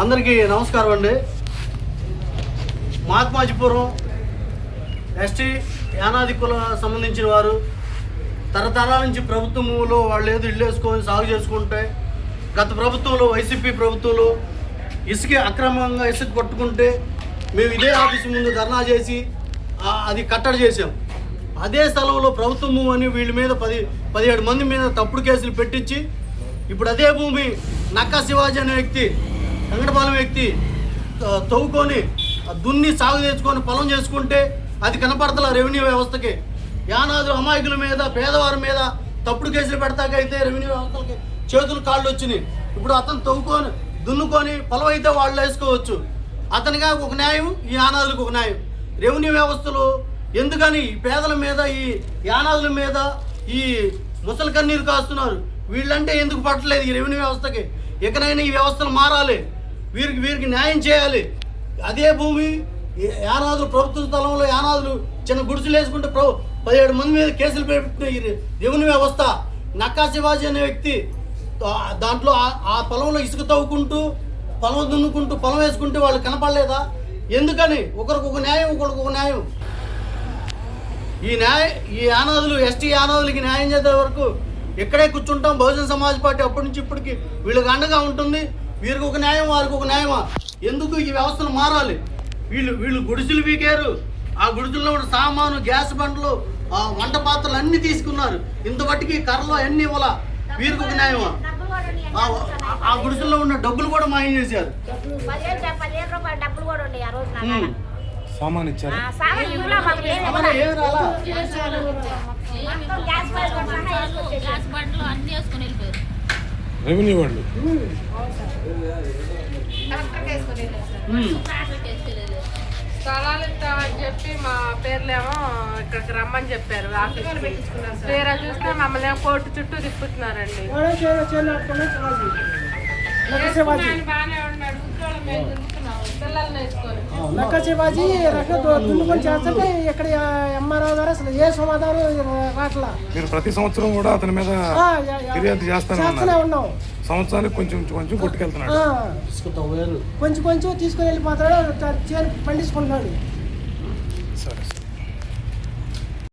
అందరికీ నమస్కారం అండి. మహాత్మాజీపురం ఎస్టీ యానాది కుల సంబంధించిన వారు తరతరాల నుంచి ప్రభుత్వంలో వాళ్ళు ఏదో ఇల్లు వేసుకొని సాగు చేసుకుంటే, గత ప్రభుత్వంలో వైసీపీ ప్రభుత్వంలో అక్రమంగా ఇసుక పట్టుకుంటే మేము ఇదే ఆఫీసు ముందు ధర్నా చేసి అది కట్టడి చేసాం. అదే స్థలంలో ప్రభుత్వము అని వీళ్ళ మీద 17 మంది మీద తప్పుడు కేసులు పెట్టించి ఇప్పుడు అదే భూమి నక్కా శివాజీ అనే వ్యక్తి, వెంకటపాలెం వ్యక్తి తవ్వుకొని దున్ని సాగు తెచ్చుకొని పొలం చేసుకుంటే అది కనపడతల రెవెన్యూ వ్యవస్థకి. యానాదులు అమాయకుల మీద, పేదవారి మీద తప్పుడు కేసులు పెడతాకైతే రెవెన్యూ వ్యవస్థలకి చేతులు కాళ్ళు వచ్చినాయి. ఇప్పుడు అతను తవ్వుకొని దున్నుకొని పొలం అయితే వాళ్ళు వేసుకోవచ్చు. అతనిగా ఒక న్యాయం, ఈ యానాదులకు ఒక న్యాయం. రెవెన్యూ వ్యవస్థలు ఎందుకని ఈ పేదల మీద, ఈ యానాదుల మీద ఈ ముసలి కన్నీరు కాస్తున్నారు? వీళ్ళంటే ఎందుకు పట్టలేదు ఈ రెవెన్యూ వ్యవస్థకి? ఎక్కడైనా ఈ వ్యవస్థలు మారాలి, వీరికి న్యాయం చేయాలి. అదే భూమి యానాదులు ప్రభుత్వ స్థలంలో యానాదులు చిన్న గుడిసెలు వేసుకుంటే 17 మంది మీద కేసులు పెట్టిన ఈ రెవెన్యూ వ్యవస్థ, నక్కా శివాజీ అనే వ్యక్తి దాంట్లో ఆ పొలంలో ఇసుక తవ్వుకుంటూ పొలం దున్నుకుంటూ పొలం వేసుకుంటే వాళ్ళు కనపడలేదా? ఎందుకని? ఒకరికి ఒక న్యాయం, ఒకరికి ఒక న్యాయం. ఈ యానాదులు, ఎస్టీ యానాదులకి న్యాయం చేసే వరకు ఇక్కడే కూర్చుంటాం. బహుజన సమాజ్ పార్టీ అప్పటి నుంచి ఇప్పటికి వీళ్ళకి అండగా ఉంటుంది. వీరికి ఒక న్యాయం, వారికి ఒక న్యాయమా? ఎందుకు ఈ వ్యవస్థను మారాలి? వీళ్ళు గుడిసెలు వీకారు. ఆ గుడిసెల్లో ఉన్న సామాను, గ్యాస్ బండ్లు, వంట పాత్రలు అన్నీ తీసుకున్నారు. ఇంతవట్టికి కర్రలు అన్నీ ఇవ్వాల. వీరికి ఒక న్యాయమా? ఆ గుడిసెల్లో ఉన్న డబ్బులు కూడా మాయం చేశారు. సామాన్ ఇచ్చారు. రెవెన్యూ వాళ్ళు స్థలాలు ఇస్తామని చెప్పి మా పేర్లేమో ఇక్కడికి రమ్మని చెప్పారు. తీరా చూస్తే మమ్మల్ని కోర్టు చుట్టూ తిప్పుతున్నారండి. బాగానే ఉన్నాడు, ఉద్యోగం మేము తిరుగుతున్నాము పిల్లల్ని వేసుకొని. నక్కా శివాజీ దున్నుకొని చేస్తుంటే ఇక్కడ ఎంఆర్ఓ గారు అసలు ఏ సమాధానం రాట్లా. మీరు ప్రతి సంవత్సరం కూడా అతని మీద ఫిర్యాదు చేస్తూనే ఉన్నాం. సంవత్సరానికి కొంచెం కొట్టుకెళ్తున్నాడు. కొంచెం తీసుకుని వెళ్ళిపోతాడు, పండించుకుంటున్నాడు. సరే.